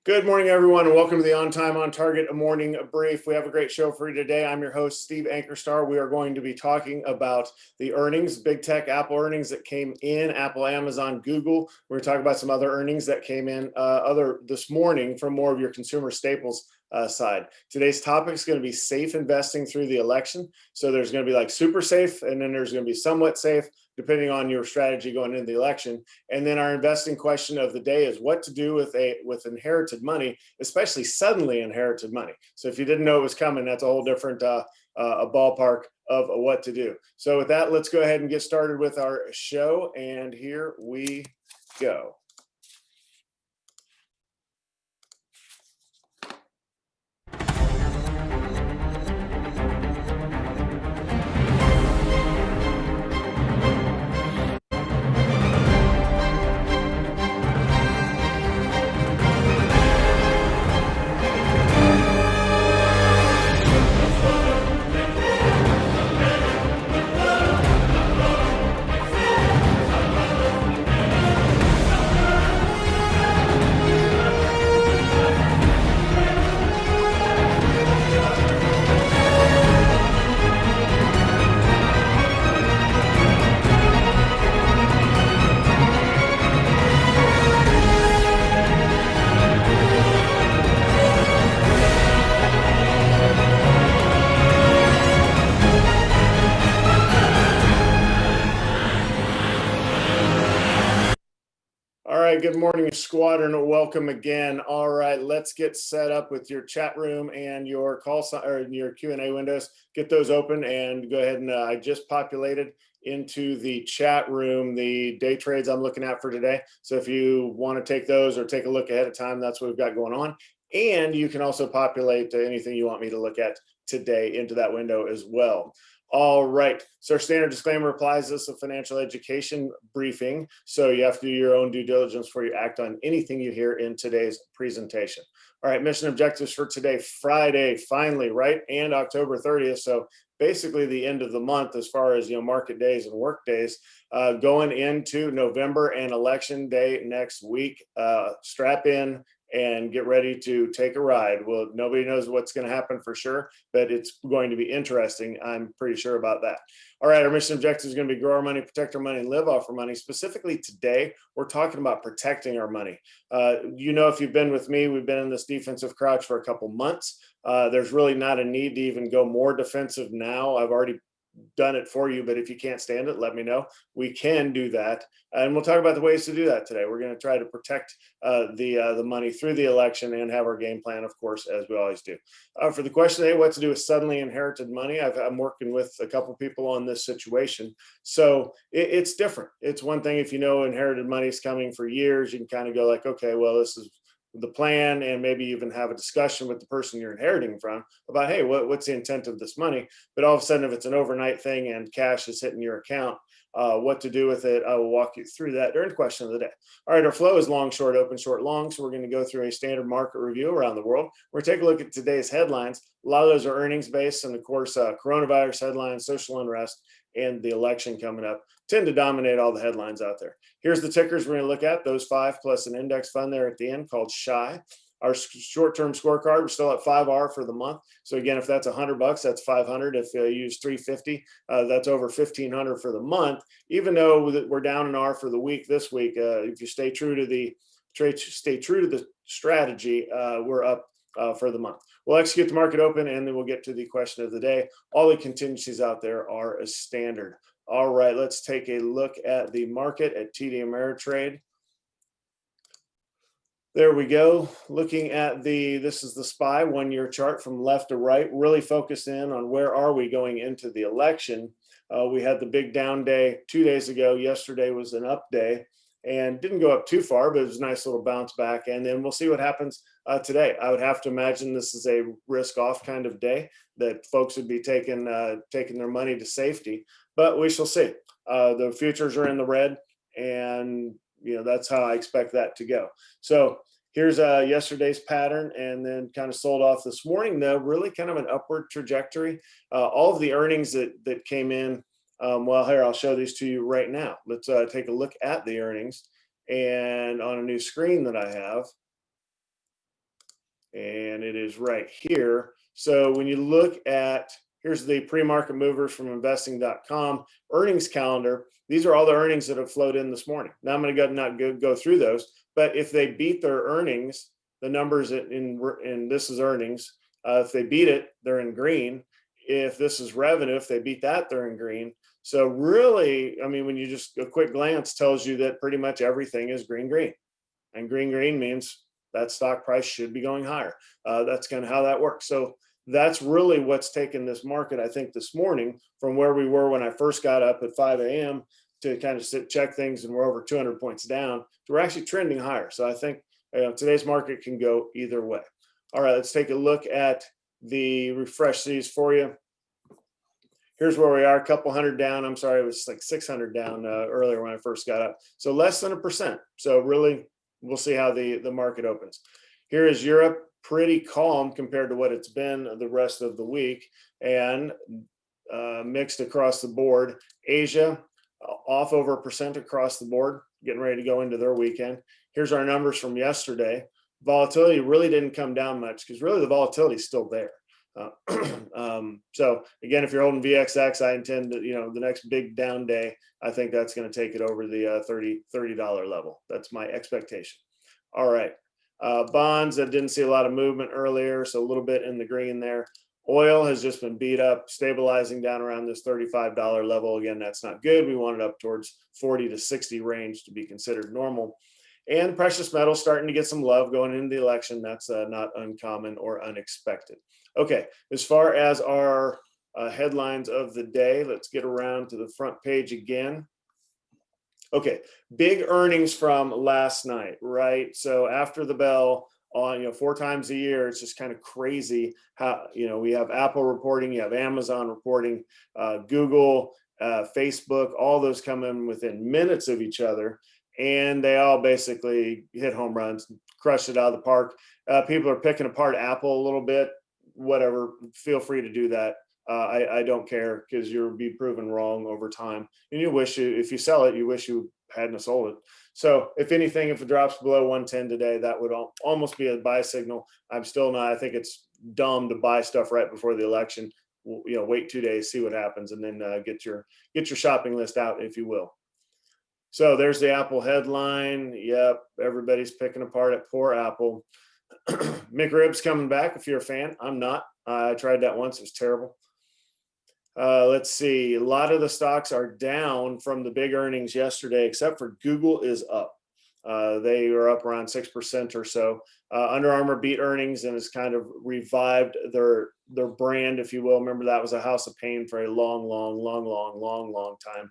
Good morning, everyone, and welcome to the On Time, On Target Morning Brief. We have a great show for you today. I'm your host, Steve Anchorstar. We are going to be talking about the earnings, big tech Apple earnings that came in, Apple, Amazon, Google. We're going to talk about some other earnings that came in this morning from more of your consumer staples side. Today's topic is going to be safe investing through the election. So there's going to be like super safe, and then there's going to be somewhat safe, depending on your strategy going into the election. And then our investing question of the day is what to do with inherited money, especially suddenly inherited money. So if you didn't know it was coming, that's a whole different a ballpark of what to do. So with that, let's go ahead and get started with our show. And here we go. All right, good morning, squadron. Welcome again. All right, let's get set up with your chat room and your your Q&A windows. Get those open and go ahead and I just populated into the chat room the day trades I'm looking at for today. So if you want to take those or take a look ahead of time, that's what we've got going on. And you can also populate anything you want me to look at today into that window as well. All right, so our standard disclaimer applies. This is a financial education briefing, so you have to do your own due diligence before you act on anything you hear in today's presentation. All right, mission objectives for today, Friday, finally, right, and October 30th, so basically the end of the month as far as market days and work days, going into November and election day next week. Strap in and get ready to take a ride. Well, nobody knows what's going to happen for sure, but it's going to be interesting. I'm pretty sure about that. All right, our mission objective is going to be grow our money, protect our money, and live off our money. Specifically today, we're talking about protecting our money. If you've been with me, we've been in this defensive crouch for a couple months. There's really not a need to even go more defensive now. I've already done it for you, but if you can't stand it, let me know. We can do that, and we'll talk about the ways to do that today. We're going to try to protect the money through the election and have our game plan, of course, as we always do. For the question today, what to do with suddenly inherited money? I'm working with a couple people on this situation, so it's different. It's one thing if you know inherited money is coming for years, you can kind of go like, okay, well, this is the plan, and maybe even have a discussion with the person you're inheriting from about, hey, what's the intent of this money? But all of a sudden, if it's an overnight thing and cash is hitting your account, what to do with it, I will walk you through that during the question of the day. All right, our flow is long, short, open, short, long. So we're going to go through a standard market review around the world. We're going to take a look at today's headlines. A lot of those are earnings based, and of course, coronavirus headlines, social unrest, and the election coming up tend to dominate all the headlines out there. Here's the tickers we're going to look at, those five plus an index fund there at the end called SHY. Our short-term scorecard, we're still at 5R for the month. So again, if that's $100, that's 500. If you use 350, that's over 1,500 for the month. Even though we're down an R for the week this week, if you stay true to the strategy, we're up for the month. We'll execute the market open, and then we'll get to the question of the day. All the contingencies out there are as standard. All right, let's take a look at the market at TD Ameritrade. There we go. Looking at this is the SPY 1-year chart from left to right, really focused in on where are we going into the election. We had the big down day 2 days ago. Yesterday was an up day and didn't go up too far, but it was a nice little bounce back. And then we'll see what happens today. I would have to imagine this is a risk off kind of day that folks would be taking their money to safety, but we shall see. The futures are in the red, and that's how I expect that to go. So here's yesterday's pattern, and then kind of sold off this morning, though, really kind of an upward trajectory. All of the earnings that came in, well, here, I'll show these to you right now. Let's take a look at the earnings, and on a new screen that I have, and it is right here. So when you look at, here's the pre-market movers from investing.com earnings calendar. These are all the earnings that have flowed in this morning. Now I'm going to not go through those, but if they beat their earnings, the numbers in this is earnings. If they beat it, they're in green. If this is revenue, if they beat that, they're in green. So really, I mean, when you just a quick glance tells you that pretty much everything is green, and green means that stock price should be going higher. That's kind of how that works. So that's really what's taken this market, I think, this morning from where we were when I first got up at 5 a.m. to kind of check things, and we're over 200 points down. So we're actually trending higher. So I think today's market can go either way. All right, let's take a look at the refresh these for you. Here's where we are, a couple hundred down. I'm sorry, it was like 600 down earlier when I first got up. So less than 1%. So really, we'll see how the market opens. Here is Europe, pretty calm compared to what it's been the rest of the week, and mixed across the board. Asia, off over 1% across the board, getting ready to go into their weekend. Here's our numbers from yesterday. Volatility really didn't come down much because really the volatility is still there. So again, if you're holding VXX, I intend to, the next big down day, I think that's going to take it over the $30 level. That's my expectation. All right. Bonds that didn't see a lot of movement earlier, so a little bit in the green there. Oil has just been beat up, stabilizing down around this $35 level. Again, that's not good. We want it up towards 40 to 60 range to be considered normal. And precious metals starting to get some love going into the election. That's not uncommon or unexpected. Okay, as far as our headlines of the day, let's get around to the front page again. Okay, big earnings from last night, right? So after the bell on, 4 times a year, it's just kind of crazy how, we have Apple reporting, you have Amazon reporting, Google, Facebook, all those come in within minutes of each other. And they all basically hit home runs, crushed it out of the park. People are picking apart Apple a little bit, whatever, feel free to do that. I don't care, because you'll be proven wrong over time. And if you sell it, you wish you hadn't sold it. So if anything, if it drops below 110 today, that would almost be a buy signal. I'm still not, I think it's dumb to buy stuff right before the election. Wait 2 days, see what happens, and then get your shopping list out, if you will. So there's the Apple headline. Yep, everybody's picking apart at poor Apple. McRib's coming back if you're a fan. I'm not. I tried that once. It was terrible. Let's see. A lot of the stocks are down from the big earnings yesterday, except for Google is up. They are up around 6% or so. Under Armour beat earnings and has kind of revived their brand, if you will. Remember, that was a house of pain for a long time.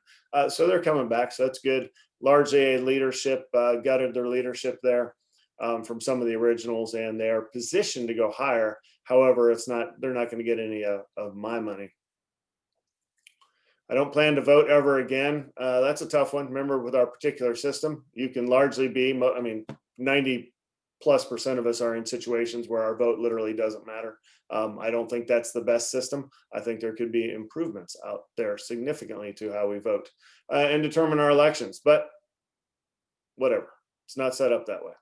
So they're coming back. So that's good. Largely a leadership, gutted their leadership there from some of the originals, and they're positioned to go higher. However, they're not going to get any of my money. I don't plan to vote ever again. That's a tough one. Remember, with our particular system, you can largely be, 90+% of us are in situations where our vote literally doesn't matter. I don't think that's the best system. I think there could be improvements out there significantly to how we vote and determine our elections, but whatever. It's not set up that way.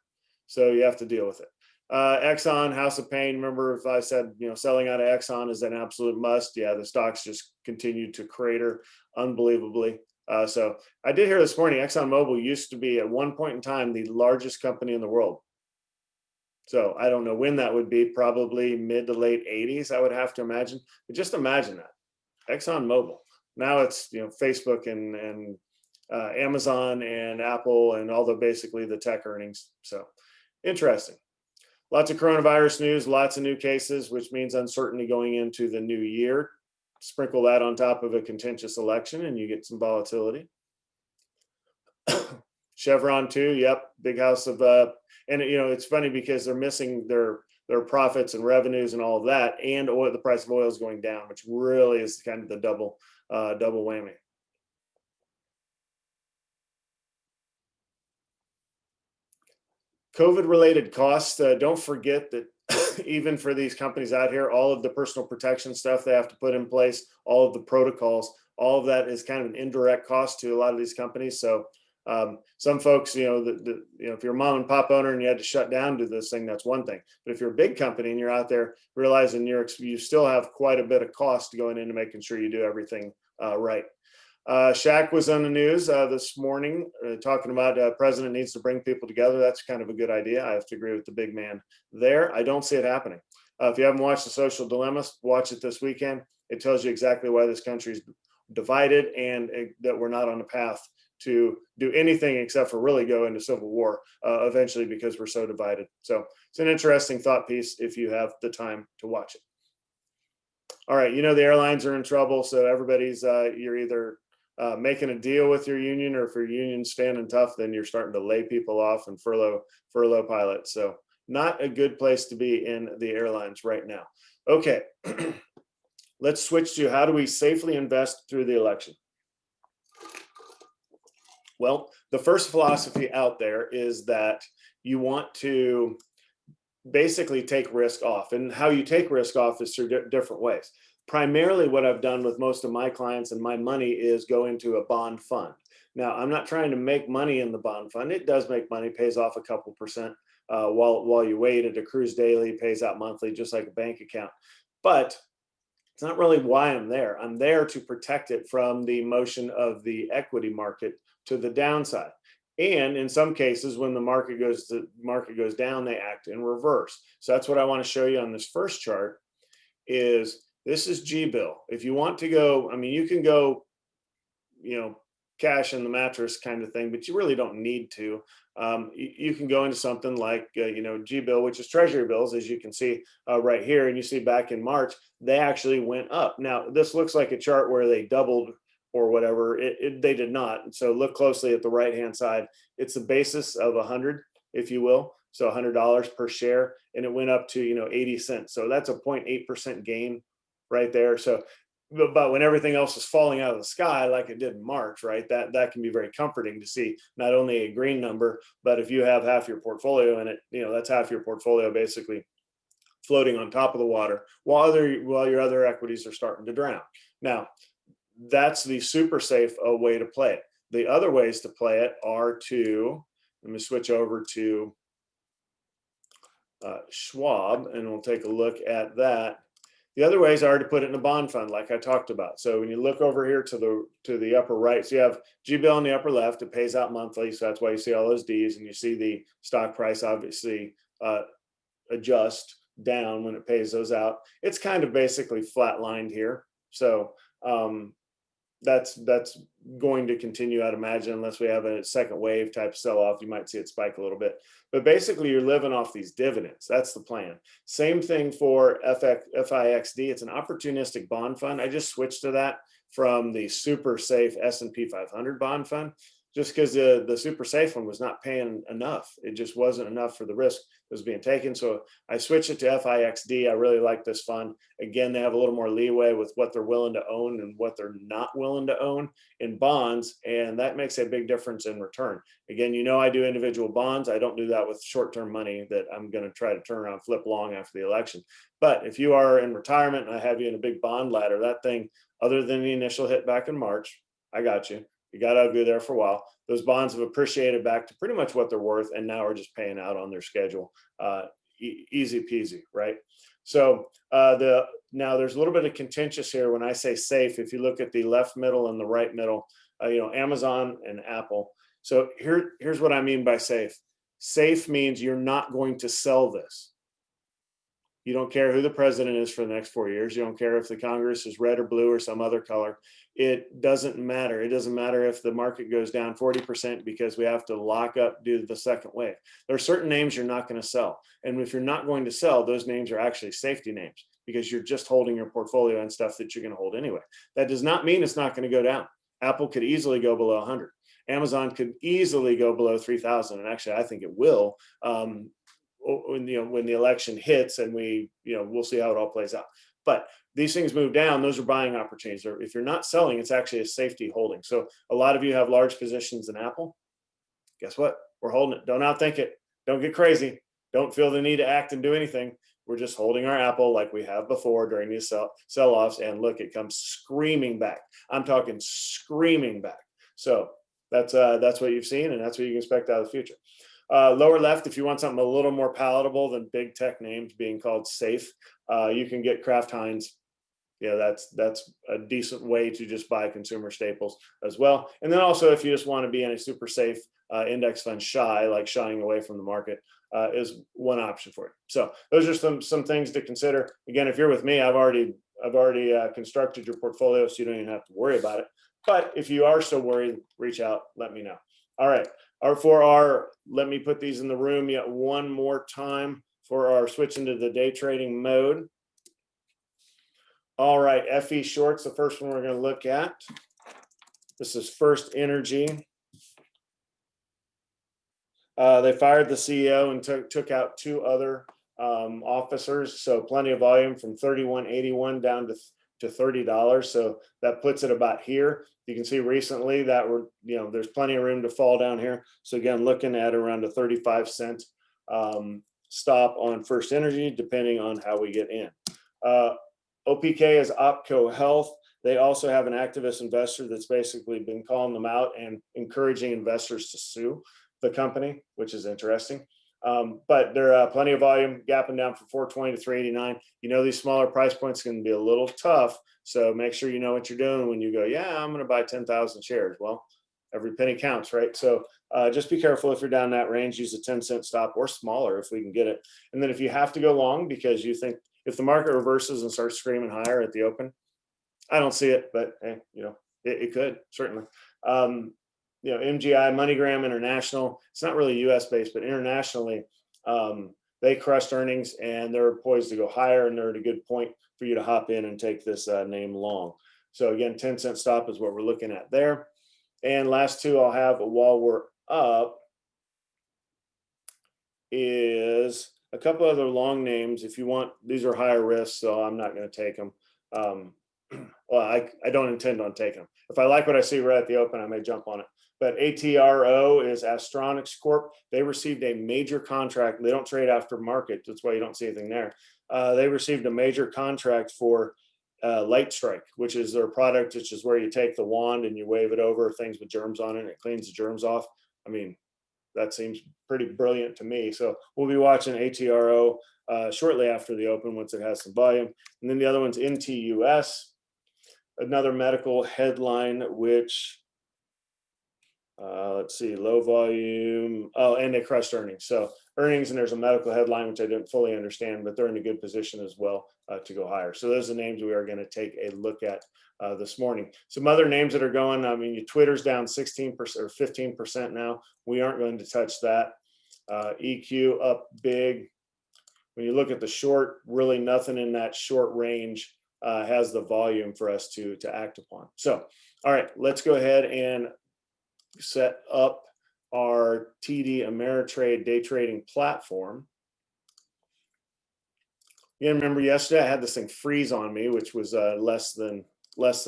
So you have to deal with it. Exxon, house of pain. Remember, if I said, selling out of Exxon is an absolute must. Yeah, the stocks just continued to crater unbelievably. So I did hear this morning, ExxonMobil used to be at one point in time the largest company in the world. So I don't know when that would be, probably mid to late 80s, I would have to imagine. But just imagine that. ExxonMobil. Now it's, Facebook and Amazon and Apple and all basically the tech earnings. So interesting. Lots of coronavirus news, lots of new cases, which means uncertainty going into the new year. Sprinkle that on top of a contentious election and you get some volatility. Chevron too, yep, big house of, and it's funny because they're missing their profits and revenues and all of that, and the price of oil is going down, which really is kind of the double whammy. COVID-related costs, don't forget that even for these companies out here, all of the personal protection stuff they have to put in place, all of the protocols, all of that is kind of an indirect cost to a lot of these companies. So Some folks, if you're a mom and pop owner and you had to shut down to this thing, that's one thing. But if you're a big company and you're out there realizing you still have quite a bit of cost going into making sure you do everything right. Shaq was on the news this morning talking about president needs to bring people together. That's kind of a good idea. I have to agree with the big man there. I don't see it happening. If you haven't watched The Social Dilemma, watch it this weekend. It tells you exactly why this country is divided and that we're not on the path to do anything except for really go into civil war eventually because we're so divided. So it's an interesting thought piece if you have the time to watch it. All right, the airlines are in trouble, so everybody's you're either making a deal with your union, or if your union's standing tough, then you're starting to lay people off and furlough pilots. So not a good place to be in the airlines right now. Okay, let's switch to how do we safely invest through the election? Well, the first philosophy out there is that you want to basically take risk off, and how you take risk off is through different ways. Primarily what I've done with most of my clients and my money is go into a bond fund. Now, I'm not trying to make money in the bond fund. It does make money, pays off a couple percent while you wait. It accrues daily, pays out monthly, just like a bank account. But it's not really why I'm there. I'm there to protect it from the motion of the equity market to the downside. And in some cases, when the market goes down, they act in reverse. So that's what I want to show you on this first chart. This is G-bill. If you want to go, you can go, cash in the mattress kind of thing, but you really don't need to. You can go into something like, G-bill, which is treasury bills, as you can see right here. And you see back in March, they actually went up. Now, this looks like a chart where they doubled or whatever. They did not. So look closely at the right-hand side. It's the basis of 100, if you will. So $100 per share, and it went up to, 80 cents. So that's a 0.8% gain right there. So, but when everything else is falling out of the sky, like it did in March, right, that can be very comforting to see not only a green number, but if you have half your portfolio in it, that's half your portfolio basically floating on top of the water while your other equities are starting to drown. Now, that's the super safe way to play it. The other ways to play it are let me switch over to Schwab, and we'll take a look at that. The other ways are to put it in a bond fund, like I talked about. So when you look over here to the upper right, so you have G-bill in the upper left. It pays out monthly, so that's why you see all those D's, and you see the stock price obviously adjust down when it pays those out. It's kind of basically flatlined here. So that's going to continue, I'd imagine, unless we have a second wave type sell-off. You might see it spike a little bit, but basically you're living off these dividends. That's the plan. Same thing for FIXD. It's an opportunistic bond fund. I just switched to that from the super safe S&P 500 bond fund, just because the super safe one was not paying enough. It just wasn't enough for the risk that was being taken. So I switched it to FIXD. I really like this fund. Again, they have a little more leeway with what they're willing to own and what they're not willing to own in bonds. And that makes a big difference in return. Again, I do individual bonds. I don't do that with short-term money that I'm going to try to turn around, flip long after the election. But if you are in retirement and I have you in a big bond ladder, that thing, other than the initial hit back in March, I got you. You got to go there for a while. Those bonds have appreciated back to pretty much what they're worth, and now are just paying out on their schedule. Easy peasy, right? So now there's a little bit of contentious here when I say safe. If you look at the left middle and the right middle, Amazon and Apple. So here's what I mean by safe. Safe means you're not going to sell this. You don't care who the president is for the next 4 years. You don't care if the Congress is red or blue or some other color. It doesn't matter. It doesn't matter if the market goes down 40% because we have to lock up due to the second wave. There are certain names you're not going to sell. And if you're not going to sell, those names are actually safety names because you're just holding your portfolio and stuff that you're going to hold anyway. That does not mean it's not going to go down. Apple could easily go below 100. Amazon could easily go below 3,000. And actually, I think it will. When the election hits, and we'll see how it all plays out. But these things move down, those are buying opportunities. Or if you're not selling, it's actually a safety holding. So a lot of you have large positions in Apple. Guess what? We're holding it. Don't outthink it. Don't get crazy. Don't feel the need to act and do anything. We're just holding our Apple like we have before during these sell-offs. And look, it comes screaming back. I'm talking screaming back. So that's what you've seen, and that's what you can expect out of the future. Lower left, if you want something a little more palatable than big tech names being called safe, you can get Kraft Heinz. Yeah, that's a decent way to just buy consumer staples as well. And then also, if you just want to be in a super safe index fund shying away from the market, is one option for you. So those are some things to consider. Again, if you're with me, I've already constructed your portfolio, so you don't even have to worry about it. But if you are still worried, reach out, let me know. All right. Let me put these in the room yet one more time for our switch into the day trading mode. All right, FE shorts, the first one we're going to look at. This is First Energy. They fired the CEO and took out two other officers, so plenty of volume from $31.81 down to $30. So that puts it about here. You can see recently that there's plenty of room to fall down here. So again, looking at around a 35-cent stop on First Energy, depending on how we get in. OPK is Opco Health. They also have an activist investor that's basically been calling them out and encouraging investors to sue the company, which is interesting. But there are plenty of volume, gapping down from 420 to 389. These smaller price points can be a little tough, so make sure you know what you're doing when you go, yeah, I'm going to buy 10,000 shares. Well, every penny counts, right? So just be careful if you're down that range. Use a 10-cent stop or smaller if we can get it. And then if you have to go long because you think if the market reverses and starts screaming higher at the open, I don't see it, but hey, it could certainly. MGI, MoneyGram International, it's not really US based, but internationally, they crushed earnings and they're poised to go higher, and they're at a good point for you to hop in and take this name long. So again, 10-cent stop is what we're looking at there. And last two I'll have while we're up is a couple other long names. If you want, these are higher risk, so I'm not going to take them. Well, I don't intend on taking them. If I like what I see right at the open, I may jump on it. But ATRO is Astronics Corp. They received a major contract. They don't trade after market. That's why you don't see anything there. They received a major contract for Light Strike, which is their product, which is where you take the wand and you wave it over things with germs on it, and it cleans the germs off. I mean, that seems pretty brilliant to me. So we'll be watching ATRO shortly after the open once it has some volume. And then the other one's NTUS, another medical headline, which, let's see, low volume. Oh, and they crushed earnings. So earnings, and there's a medical headline, which I didn't fully understand, but they're in a good position as well to go higher. So those are the names we are going to take a look at this morning. Some other names that are going, Twitter's down 16% or 15% now. We aren't going to touch that. EQ up big. When you look at the short, really nothing in that short range has the volume for us to act upon. So, all right, let's go ahead and set up our TD Ameritrade day trading platform. You remember yesterday I had this thing freeze on me, which was less than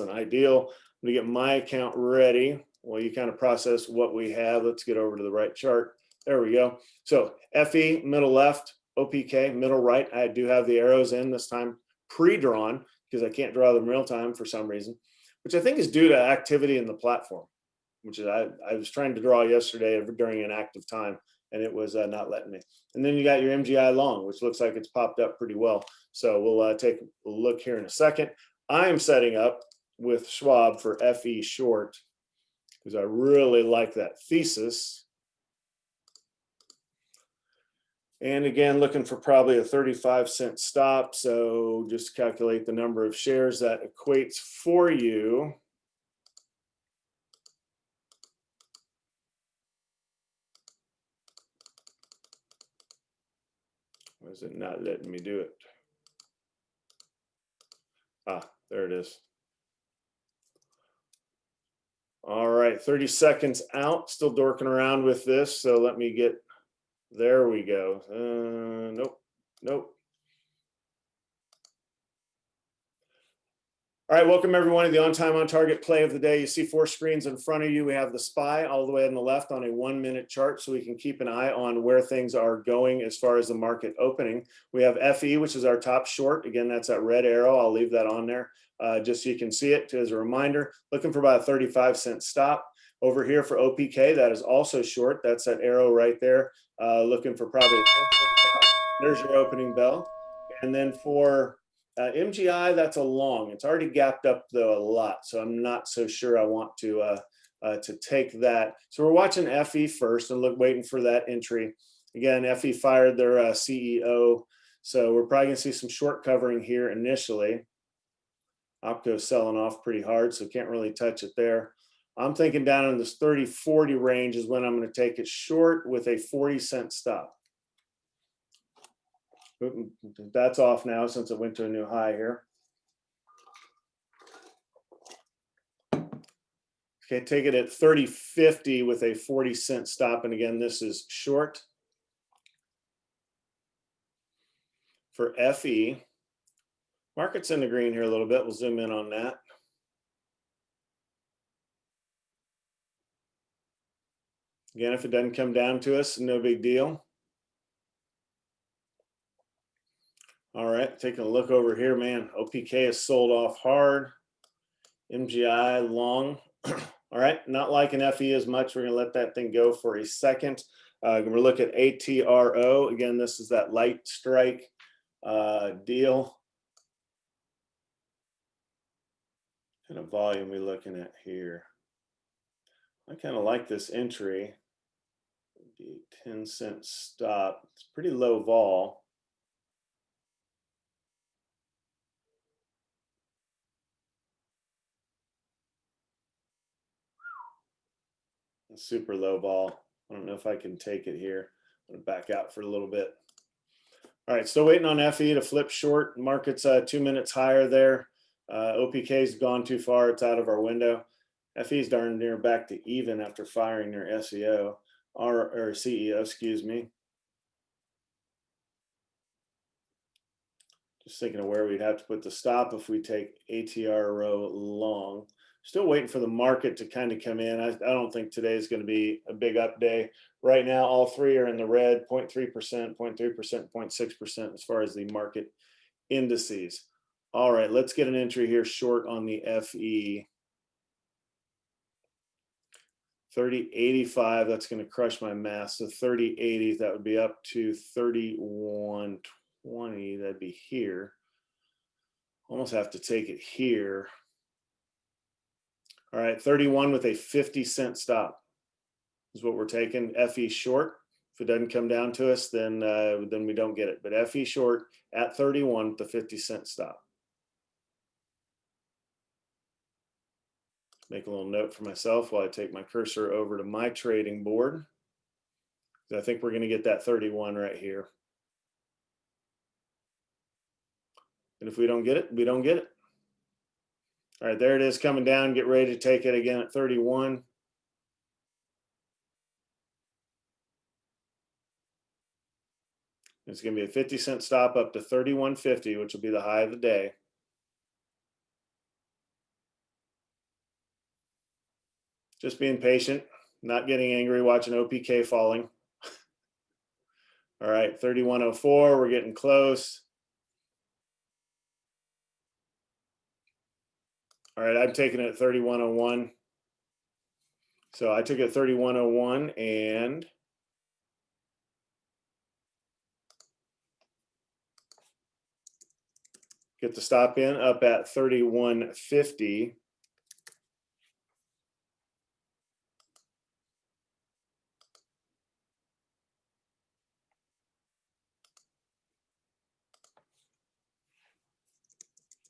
ideal. I'm gonna get my account ready while you kind of process what we have. Let's get over to the right chart. There we go. So FE, middle left, OPK, middle right. I do have the arrows in this time pre-drawn because I can't draw them real time for some reason, which I think is due to activity in the platform, which is I was trying to draw yesterday during an active time, and it was not letting me. And then you got your MGI long, which looks like it's popped up pretty well. So we'll take a look here in a second. I am setting up with Schwab for FE short because I really like that thesis. And again, looking for probably a 35-cent stop. So just calculate the number of shares that equates for you. Why is it not letting me do it? Ah, there it is. All right, 30 seconds out. Still dorking around with this. So let me get, there we go. Nope. All right, welcome everyone to the On Time On Target play of the day. You see 4 screens in front of you. We have the SPY all the way on the left on a 1-minute chart, so we can keep an eye on where things are going as far as the market opening. We have FE, which is our top short. Again, that's that red arrow. I'll leave that on there just so you can see it as a reminder. Looking for about a 35-cent stop. Over here for OPK, that is also short. That's that arrow right there, looking for probably, there's your opening bell. And then for MGI, that's a long. It's already gapped up though a lot, so I'm not so sure I want to take that. So we're watching FE first and waiting for that entry. Again, FE fired their CEO, so we're probably gonna see some short covering here initially. Opco's selling off pretty hard, so can't really touch it there. I'm thinking down in this 30-40 range is when I'm going to take it short with a 40-cent stop. That's off now since it went to a new high here. Okay, take it at 30.50 with a 40-cent stop. And again, this is short. For FE, market's in the green here a little bit. We'll zoom in on that. Again, if it doesn't come down to us, no big deal. All right, taking a look over here, man. OPK is sold off hard. MGI long. All right, not liking FE as much. We're going to let that thing go for a second. We're going to look at ATRO. Again, this is that light strike deal. What kind of volume we looking at here? I kind of like this entry. 10-cent stop. It's pretty low vol. Super low vol. I don't know if I can take it here. I'm going to back out for a little bit. All right, still waiting on FE to flip short. Market's 2 minutes higher there. OPK's gone too far. It's out of our window. FE's darn near back to even after firing their SEO or CEO, excuse me. Just thinking of where we'd have to put the stop if we take ATRO long. Still waiting for the market to kind of come in. I don't think today is going to be a big up day. Right now, all three are in the red, 0.3%, 0.3%, 0.6% as far as the market indices. All right, let's get an entry here short on the FE. 30.85, that's going to crush my math. So 30.80, that would be up to 31.20. That'd be here. Almost have to take it here. All right, 31 with a 50-cent stop is what we're taking. FE short. If it doesn't come down to us, then we don't get it. But FE short at 31 with the 50-cent stop. Make a little note for myself while I take my cursor over to my trading board. I think we're going to get that 31 right here. And if we don't get it, we don't get it. All right, there it is coming down. Get ready to take it again at 31. It's going to be a 50-cent stop up to 31.50, which will be the high of the day. Just being patient, not getting angry, watching OPK falling. All right, 31.04, we're getting close. All right, I'm taking it at 31.01. So I took it at 31.01 and get the stop in up at 31.50.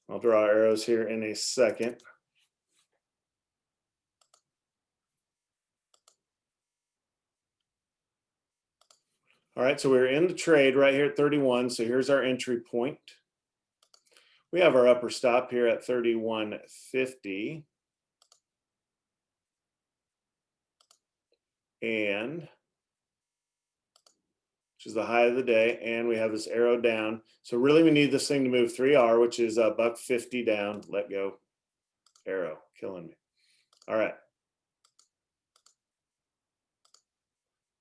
I'll draw arrows here in a second. All right, so we're in the trade right here at 31. So here's our entry point. We have our upper stop here at 31.50. And which is the high of the day, and we have this arrow down. So really we need this thing to move 3R, which is a $1.50 down. Let go. Arrow, killing me. All right.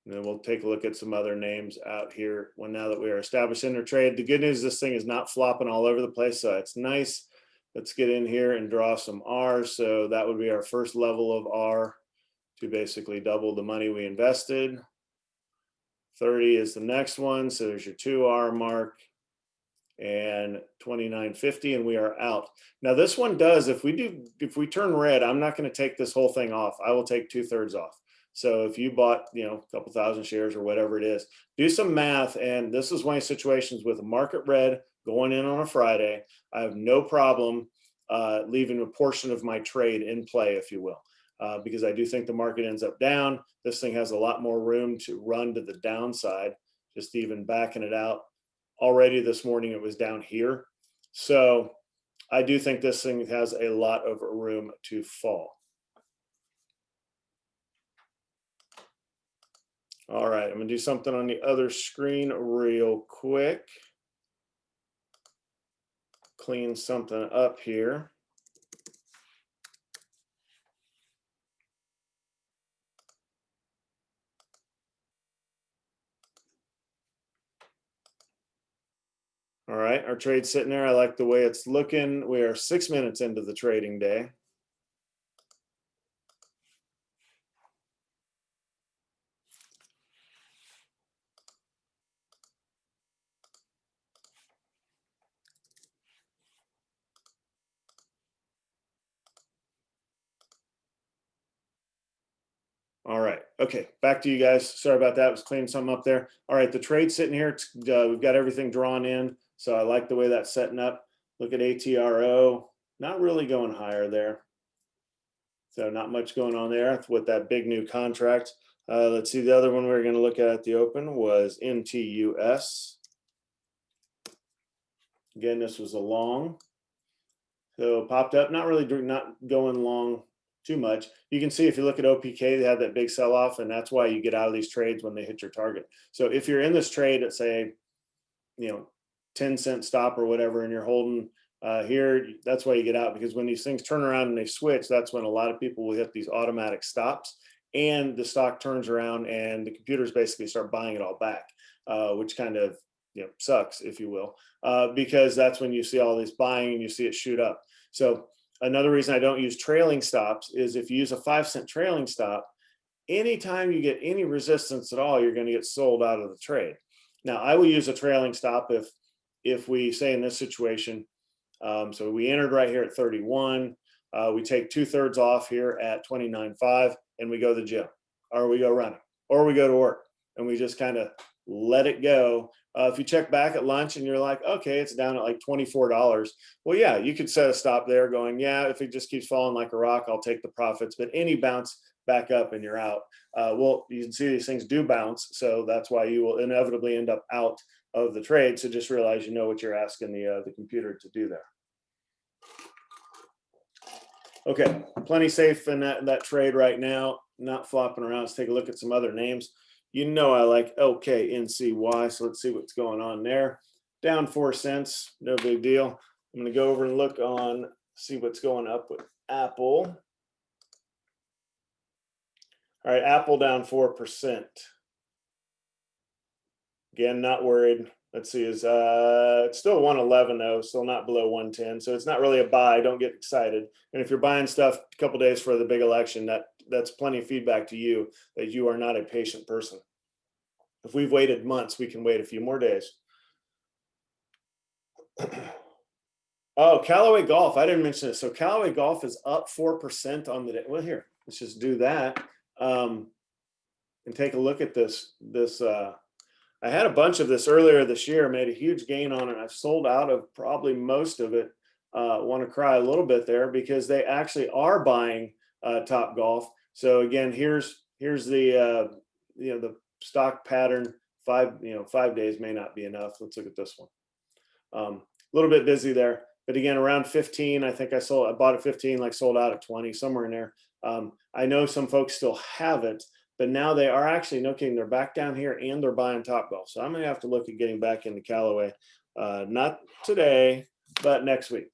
And then we'll take a look at some other names out here now that we are established in our trade. The good news is this thing is not flopping all over the place, so it's nice. Let's get in here and draw some R. So that would be our first level of R. to basically double the money we invested. 30 is the next one. So there's your 2-hour mark, and 29.50, and we are out. Now this one does, if we turn red, I'm not going to take this whole thing off. I will take 2/3 off. So if you bought, a couple thousand shares or whatever it is, do some math. And this is one of the situations with a market red going in on a Friday. I have no problem leaving a portion of my trade in play, if you will, because I do think the market ends up down. This thing has a lot more room to run to the downside, just even backing it out. Already this morning it was down here. So I do think this thing has a lot of room to fall. All right, I'm gonna do something on the other screen real quick. Clean something up here. All right, our trade's sitting there. I like the way it's looking. We are 6 minutes into the trading day. All right. Okay. Back to you guys. Sorry about that. I was cleaning something up there. All right. The trade's sitting here. We've got everything drawn in. So I like the way that's setting up. Look at ATRO. Not really going higher there. So not much going on there with that big new contract. Let's see. The other one we were going to look at the open was NTUS. Again, this was a long. So popped up. Not going long too much. You can see if you look at OPK, they had that big sell-off, and that's why you get out of these trades when they hit your target. So if you're in this trade at, say, 10-cent stop or whatever, and you're holding here, that's why you get out, because when these things turn around and they switch, that's when a lot of people will hit these automatic stops, and the stock turns around and the computers basically start buying it all back, which kind of sucks, if you will, because that's when you see all this buying and you see it shoot up. So another reason I don't use trailing stops is if you use a 5-cent trailing stop, anytime you get any resistance at all, you're going to get sold out of the trade. Now, I will use a trailing stop if we say in this situation, so we entered right here at 31, we take 2/3 off here at 29.5, and we go to the gym, or we go running, or we go to work, and we just kind of let it go. If you check back at lunch and you're like, okay, it's down at like $24. Well, yeah, you could set a stop there going, yeah, if it just keeps falling like a rock, I'll take the profits. But any bounce back up and you're out. Well, you can see these things do bounce. So that's why you will inevitably end up out of the trade. So just realize you know what you're asking the computer to do there. Okay, plenty safe in that trade right now, not flopping around. Let's take a look at some other names. I like LKNCY, so let's see what's going on there. Down 4 cents, no big deal. I'm going to go over and look on, see what's going up with Apple. All right, Apple down 4%. Again, not worried. Let's see, it's still 111 though, still not below 110. So it's not really a buy. Don't get excited. And if you're buying stuff a couple days for the big election, that's plenty of feedback to you that you are not a patient person. If we've waited months, we can wait a few more days. Oh, Callaway Golf. I didn't mention this. So Callaway Golf is up 4% on the day. Well, here, let's just do that and take a look at this. I had a bunch of this earlier this year, made a huge gain on it. I've sold out of probably most of it. Want to cry a little bit there because they actually are buying Top Golf. So again, here's the the stock pattern. 5 days may not be enough. Let's look at this one. A little bit busy there, but again, around 15. I think I bought at 15, like sold out at 20, somewhere in there. I know some folks still have it, but now they are actually, no kidding, they're back down here and they're buying Top Golf. So I'm going to have to look at getting back into Callaway, not today, but next week.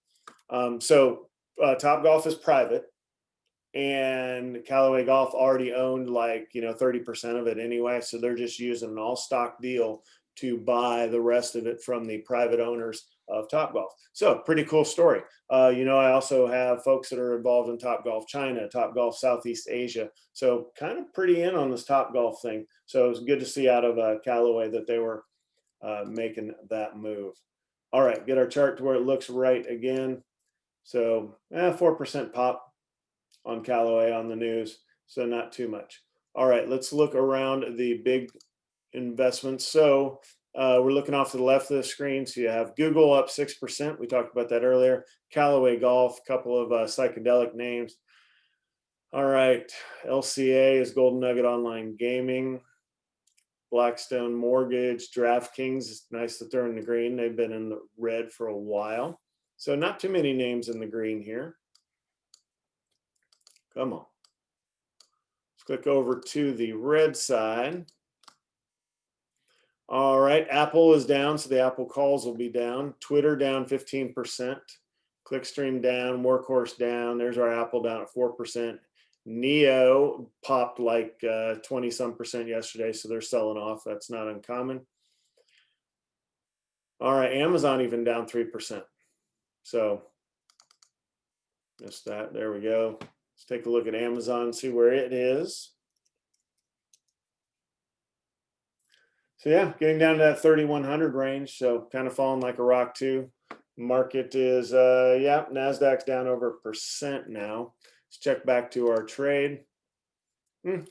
So Top Golf is private, and Callaway Golf already owned 30% of it anyway. So they're just using an all stock deal to buy the rest of it from the private owners of Topgolf. So pretty cool story. I also have folks that are involved in Topgolf China, Topgolf Southeast Asia. So kind of pretty in on this Topgolf thing. So it was good to see out of Callaway that they were making that move. All right, get our chart to where it looks right again. So 4% pop on Callaway on the news. So not too much. All right, let's look around the big investments. So we're looking off to the left of the screen. So you have Google up 6%. We talked about that earlier. Callaway Golf, a couple of psychedelic names. All right, LCA is Golden Nugget Online Gaming. Blackstone Mortgage, DraftKings. It's nice that they're in the green. They've been in the red for a while. So not too many names in the green here. Come on. Let's click over to the red side. All right, Apple is down, so the Apple calls will be down. Twitter down 15%. Clickstream down, Workhorse down. There's our Apple down at 4%. Neo popped like 20-some% yesterday, so they're selling off. That's not uncommon. All right, Amazon even down 3%. So missed that. There we go. Let's take a look at Amazon and see where it is. So yeah, getting down to that 3,100 range. So kind of falling like a rock too. Market is, NASDAQ's down over 1% now. Let's check back to our trade.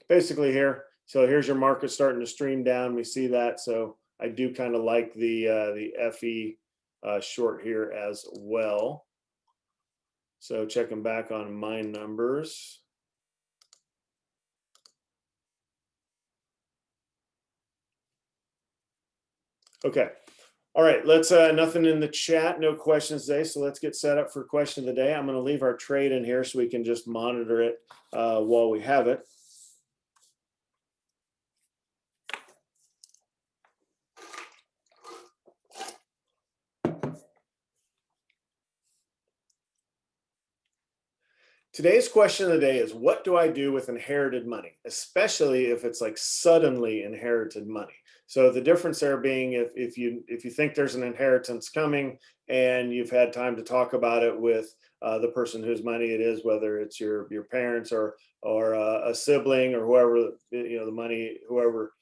Basically here. So here's your market starting to stream down. We see that. So I do kind of like the FE short here as well. So checking back on my numbers. Okay. All right, let's nothing in the chat, no questions today. So let's get set up for question of the day. I'm going to leave our trade in here so we can just monitor it while we have it. Today's question of the day is, what do I do with inherited money, especially if it's like suddenly inherited money? So the difference there being if you think there's an inheritance coming and you've had time to talk about it with the person whose money it is, whether it's your parents or a sibling or whoever, the money, whoever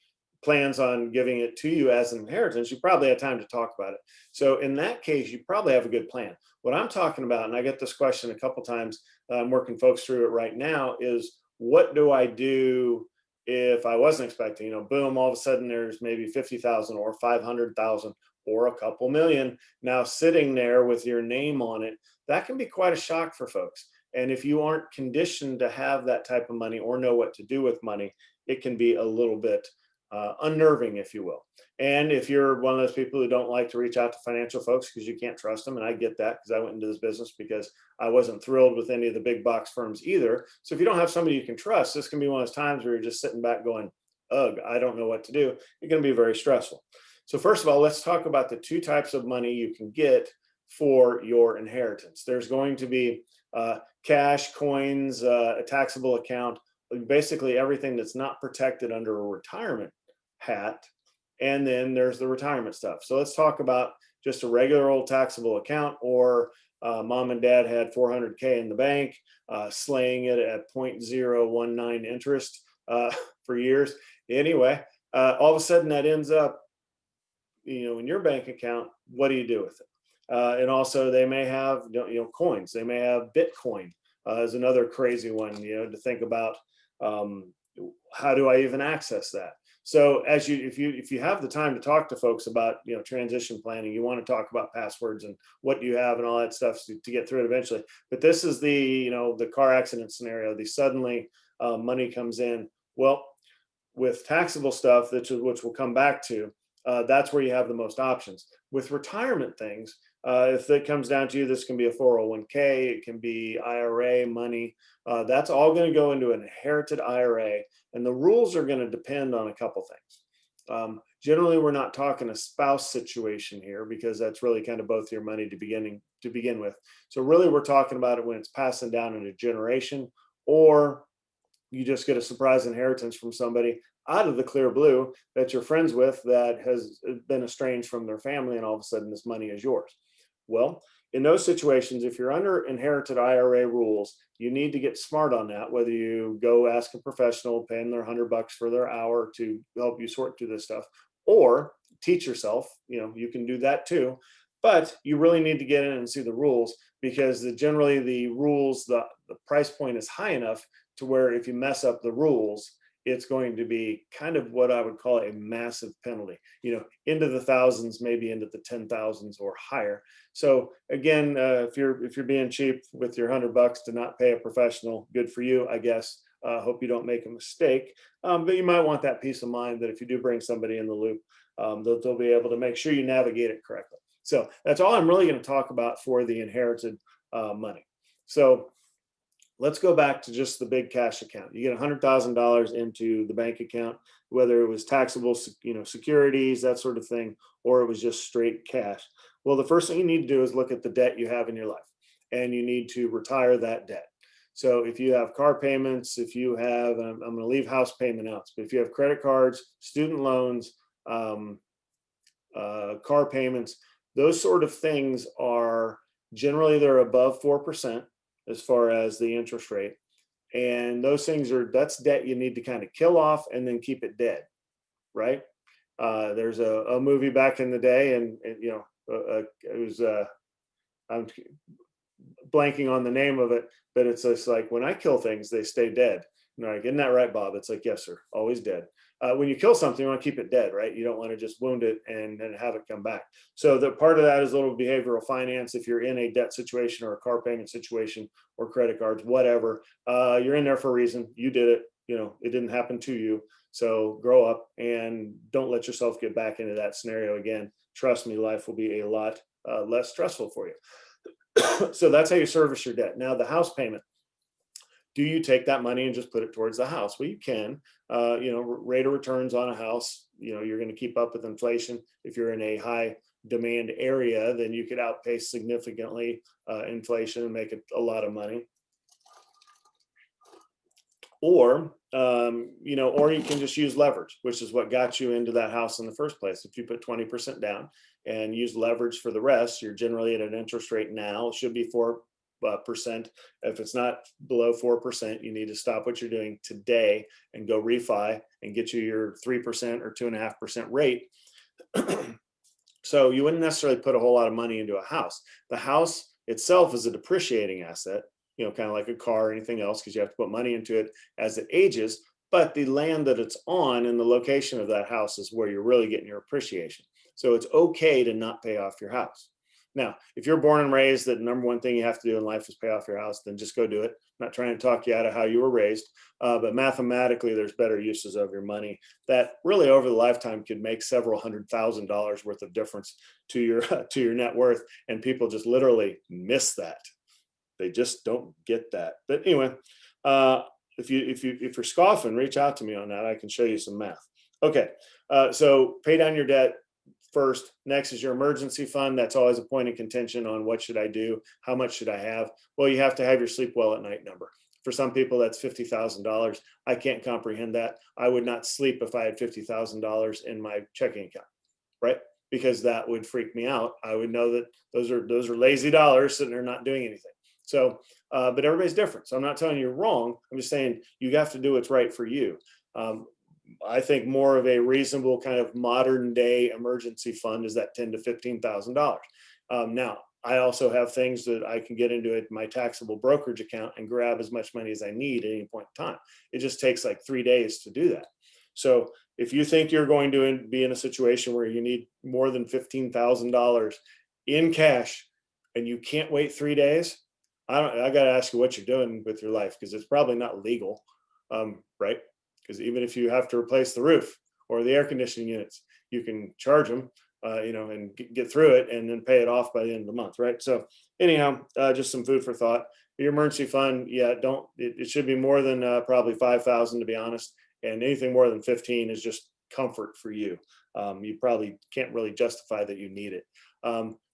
plans on giving it to you as an inheritance, you probably have time to talk about it. So in that case, you probably have a good plan. What I'm talking about, and I get this question a couple times, I'm working folks through it right now, is what do I do if I wasn't expecting, boom, all of a sudden there's maybe 50,000 or 500,000 or a couple million now sitting there with your name on it. That can be quite a shock for folks. And if you aren't conditioned to have that type of money or know what to do with money, it can be a little bit unnerving, if you will. And if you're one of those people who don't like to reach out to financial folks because you can't trust them, and I get that because I went into this business because I wasn't thrilled with any of the big box firms either. So if you don't have somebody you can trust, this can be one of those times where you're just sitting back going, ugh, I don't know what to do. It's going to be very stressful. So first of all, let's talk about the two types of money you can get for your inheritance. There's going to be cash, coins, a taxable account, basically everything that's not protected under a retirement hat. And then there's the retirement stuff. So let's talk about just a regular old taxable account, or mom and dad had 400K in the bank, slaying it at 0.019 interest for years. Anyway, all of a sudden that ends up, in your bank account. What do you do with it? And also they may have, coins. They may have Bitcoin is another crazy one, to think about. How do I even access that? So if you have the time to talk to folks about, transition planning, you want to talk about passwords and what do you have and all that stuff to get through it eventually. But this is the car accident scenario. The suddenly money comes in. Well, with taxable stuff, which we'll come back to, that's where you have the most options. With retirement things, if it comes down to you, this can be a 401k, it can be IRA money. That's all going to go into an inherited IRA, and the rules are going to depend on a couple things. Generally, we're not talking a spouse situation here because that's really kind of both your money to begin with. So really, we're talking about it when it's passing down in a generation, or you just get a surprise inheritance from somebody. out of the clear blue that you're friends with that has been estranged from their family, and all of a sudden this money is yours. Well, in those situations, if you're under inherited IRA rules, you need to get smart on that. Whether you go ask a professional, pay them their $100 for their hour to help you sort through this stuff, or teach yourself. You can do that too. But you really need to get in and see the rules, because generally the rules, the price point is high enough to where if you mess up the rules, it's going to be kind of what I would call a massive penalty, into the thousands, maybe into the 10,000s or higher. So again, if you're being cheap with your $100 to not pay a professional, good for you, I guess. Hope you don't make a mistake, but you might want that peace of mind that if you do bring somebody in the loop, they'll be able to make sure you navigate it correctly. So that's all I'm really going to talk about for the inherited money. So let's go back to just the big cash account. You get $100,000 into the bank account, whether it was taxable, securities, that sort of thing, or it was just straight cash. Well, the first thing you need to do is look at the debt you have in your life, and you need to retire that debt. So if you have car payments, if you have, I'm going to leave house payment out, but if you have credit cards, student loans, car payments, those sort of things are generally, they're above 4% as far as the interest rate. And those things that's debt you need to kind of kill off and then keep it dead, right? There's a movie back in the day, and it was, I'm blanking on the name of it, but it's just like, when I kill things, they stay dead. Like, isn't that right, Bob? It's like, yes, sir, always dead. When you kill something, you want to keep it dead, right? You don't want to just wound it and have it come back. So the part of that is a little behavioral finance. If you're in a debt situation or a car payment situation or credit cards, whatever, you're in there for a reason. You did it. It didn't happen to you. So grow up and don't let yourself get back into that scenario again. Trust me, life will be a lot less stressful for you. So that's how you service your debt. Now, the house payment. Do you take that money and just put it towards the house? Well, you can. Rate of returns on a house, you're going to keep up with inflation. If you're in a high demand area, then you could outpace significantly inflation and make a lot of money. Or you can just use leverage, which is what got you into that house in the first place. If you put 20% down and use leverage for the rest, you're generally at an interest rate now, it should be 4%. If it's not below 4%, you need to stop what you're doing today and go refi and get you your 3% or 2.5% rate. So you wouldn't necessarily put a whole lot of money into a house. The house itself is a depreciating asset, kind of like a car or anything else, because you have to put money into it as it ages. But the land that it's on and the location of that house is where you're really getting your appreciation. So it's okay to not pay off your house. Now, if you're born and raised that the number one thing you have to do in life is pay off your house, then just go do it. I'm not trying to talk you out of how you were raised, but mathematically, there's better uses of your money that really over the lifetime could make several $100,000 worth of difference to your net worth, and people just literally miss that. They just don't get that. But anyway, if you're scoffing, reach out to me on that. I can show you some math. Okay, so pay down your debt first. Next is your emergency fund. That's always a point of contention on what should I do? How much should I have? Well, you have to have your sleep well at night number. For some people, that's $50,000. I can't comprehend that. I would not sleep if I had $50,000 in my checking account, right? Because that would freak me out. I would know that those are lazy dollars sitting there not doing anything. So, but everybody's different. So I'm not telling you you're wrong. I'm just saying you have to do what's right for you. I think more of a reasonable kind of modern day emergency fund is that $10,000 to $15,000. Now, I also have things that I can get into my taxable brokerage account and grab as much money as I need at any point in time. It just takes like 3 days to do that. So if you think you're going to be in a situation where you need more than $15,000 in cash and you can't wait 3 days, I got to ask you what you're doing with your life, because it's probably not legal, right? Because even if you have to replace the roof or the air conditioning units, you can charge them, and get through it and then pay it off by the end of the month, right? So anyhow, just some food for thought. Your emergency fund, it should be more than probably 5,000 to be honest, and anything more than 15 is just comfort for you. You probably can't really justify that you need it.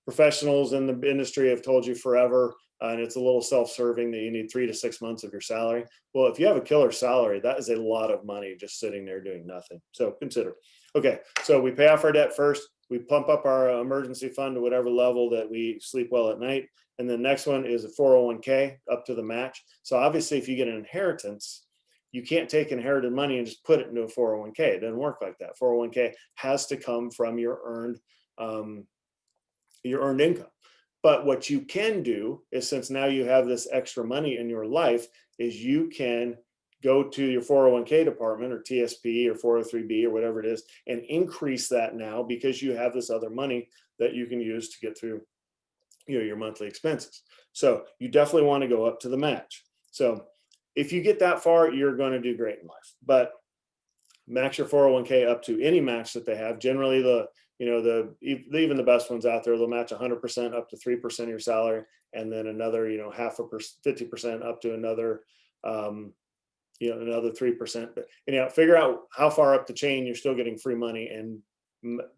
Professionals in the industry have told you forever, and it's a little self-serving that you need 3 to 6 months of your salary. Well, if you have a killer salary, that is a lot of money just sitting there doing nothing. So consider. Okay, so we pay off our debt first. We pump up our emergency fund to whatever level that we sleep well at night. And the next one is a 401k up to the match. So obviously, if you get an inheritance, you can't take inherited money and just put it into a 401k. It doesn't work like that. 401k has to come from your earned income. But what you can do is, since now you have this extra money in your life, is you can go to your 401k department or TSP or 403b or whatever it is and increase that now, because you have this other money that you can use to get through your monthly expenses. So you definitely want to go up to the match. So if you get that far, you're going to do great in life. But max your 401k up to any match that they have. Generally, even the best ones out there, they'll match 100% up to 3% of your salary, and then another, 50% up to another, another 3%. But figure out how far up the chain you're still getting free money, and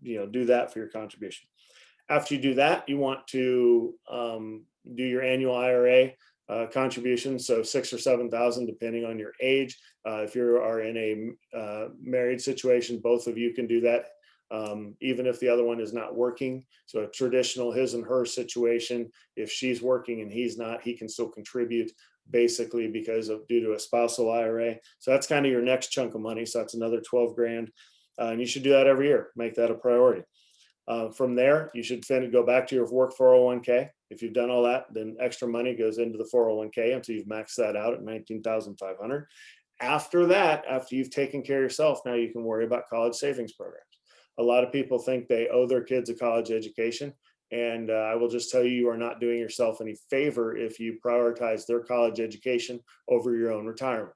do that for your contribution. After you do that, you want to do your annual IRA contribution, so 6,000 or 7,000, depending on your age. If you are in a married situation, both of you can do that, even if the other one is not working. So a traditional his and her situation, if she's working and he's not, he can still contribute, basically because of due to a spousal IRA. So that's kind of your next chunk of money. So that's another 12 grand, and you should do that every year. Make that a priority. From there, you should go back to your work 401k. If you've done all that, then extra money goes into the 401k until you've maxed that out at 19,500. After that, after you've taken care of yourself, now you can worry about college savings programs. A lot of people think they owe their kids a college education. And I will just tell you, you are not doing yourself any favor if you prioritize their college education over your own retirement.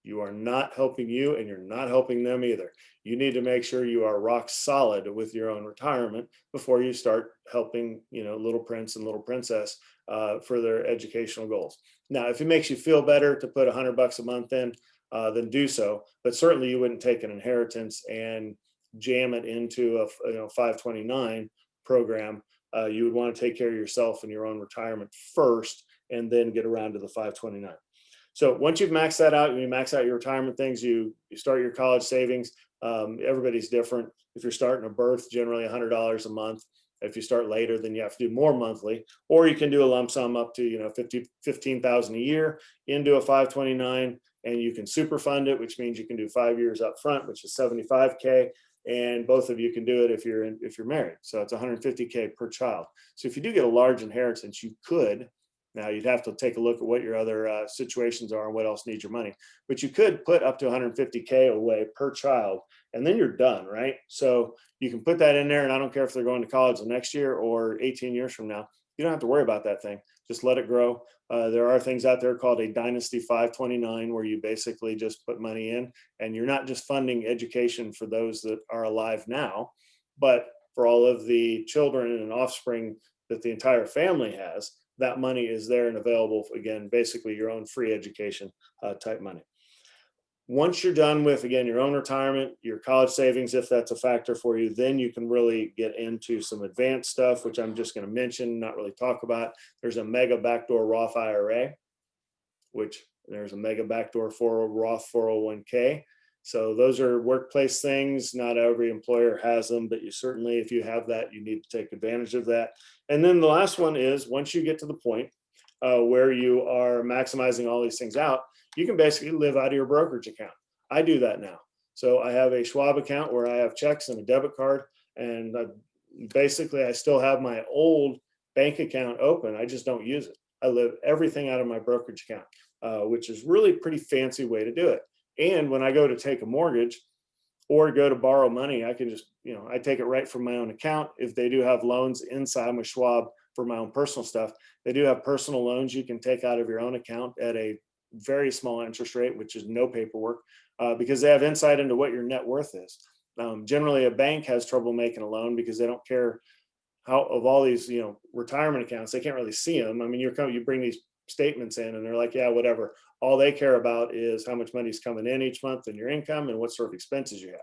You are not helping you, and you're not helping them either. You need to make sure you are rock solid with your own retirement before you start helping, little prince and little princess for their educational goals. Now, if it makes you feel better to put $100 a month in, then do so. But certainly, you wouldn't take an inheritance and jam it into a 529 program. You would want to take care of yourself and your own retirement first, and then get around to the 529. So once you've maxed that out, you max out your retirement things, you start your college savings. Everybody's different. If you're starting a birth, generally $100 a month. If you start later, then you have to do more monthly, or you can do a lump sum up to 15,000 a year into a 529, and you can super fund it, which means you can do 5 years up front, which is 75K. And both of you can do it if you're married. So it's 150K per child. So if you do get a large inheritance, you could. Now, you'd have to take a look at what your other situations are and what else needs your money. But you could put up to 150K away per child, and then you're done, right? So you can put that in there, and I don't care if they're going to college the next year or 18 years from now. You don't have to worry about that thing. Just let it grow. There are things out there called a Dynasty 529, where you basically just put money in, and you're not just funding education for those that are alive now, but for all of the children and offspring that the entire family has. That money is there and available, again, basically your own free education type money. Once you're done with, again, your own retirement, your college savings, if that's a factor for you, then you can really get into some advanced stuff, which I'm just going to mention, not really talk about. There's a mega backdoor Roth IRA, which there's a mega backdoor for Roth 401k. So those are workplace things. Not every employer has them, but you certainly, if you have that, you need to take advantage of that. And then the last one is, once you get to the point where you are maximizing all these things out, you can basically live out of your brokerage account. I do that now. So I have a Schwab account where I have checks and a debit card, and basically I still have my old bank account open. I just don't use it. I live everything out of my brokerage account, which is really a pretty fancy way to do it. And when I go to take a mortgage or go to borrow money, I can just, I take it right from my own account. If they do have loans inside my Schwab for my own personal stuff, they do have personal loans you can take out of your own account at a very small interest rate, which is no paperwork, because they have insight into what your net worth is. Generally, a bank has trouble making a loan because they don't care how, of all these, retirement accounts, they can't really see them. I mean, you bring these statements in and they're like, yeah, whatever. All they care about is how much money is coming in each month and your income and what sort of expenses you have.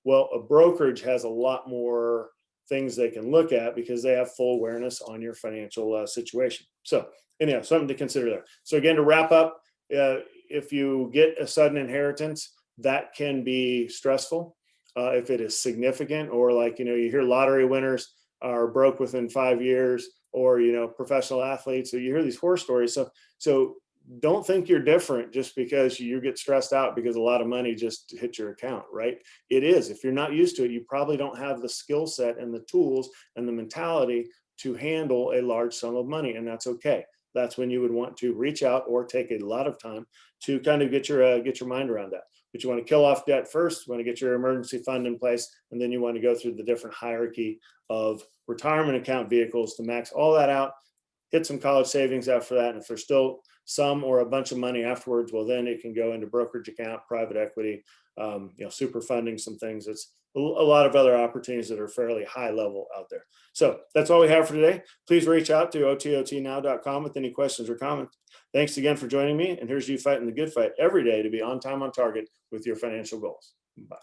Well, a brokerage has a lot more things they can look at because they have full awareness on your financial situation. So anyhow, something to consider there. So again, to wrap up, if you get a sudden inheritance, that can be stressful. If it is significant, or like, you hear lottery winners are broke within 5 years, or, professional athletes. So you hear these horror stories. So don't think you're different just because you get stressed out because a lot of money just hit your account, right? It is. If you're not used to it, you probably don't have the skill set and the tools and the mentality to handle a large sum of money, and that's okay. That's when you would want to reach out or take a lot of time to kind of get your mind around that. But you want to kill off debt first. You want to get your emergency fund in place, and then you want to go through the different hierarchy of retirement account vehicles to max all that out. Hit some college savings after that, and if there's still some or a bunch of money afterwards, well, then it can go into brokerage account, private equity, super funding, some things. It's a lot of other opportunities that are fairly high level out there. So that's all we have for today. Please reach out to ototnow.com with any questions or comments. Thanks again for joining me. And here's you fighting the good fight every day to be on time, on target with your financial goals. Bye.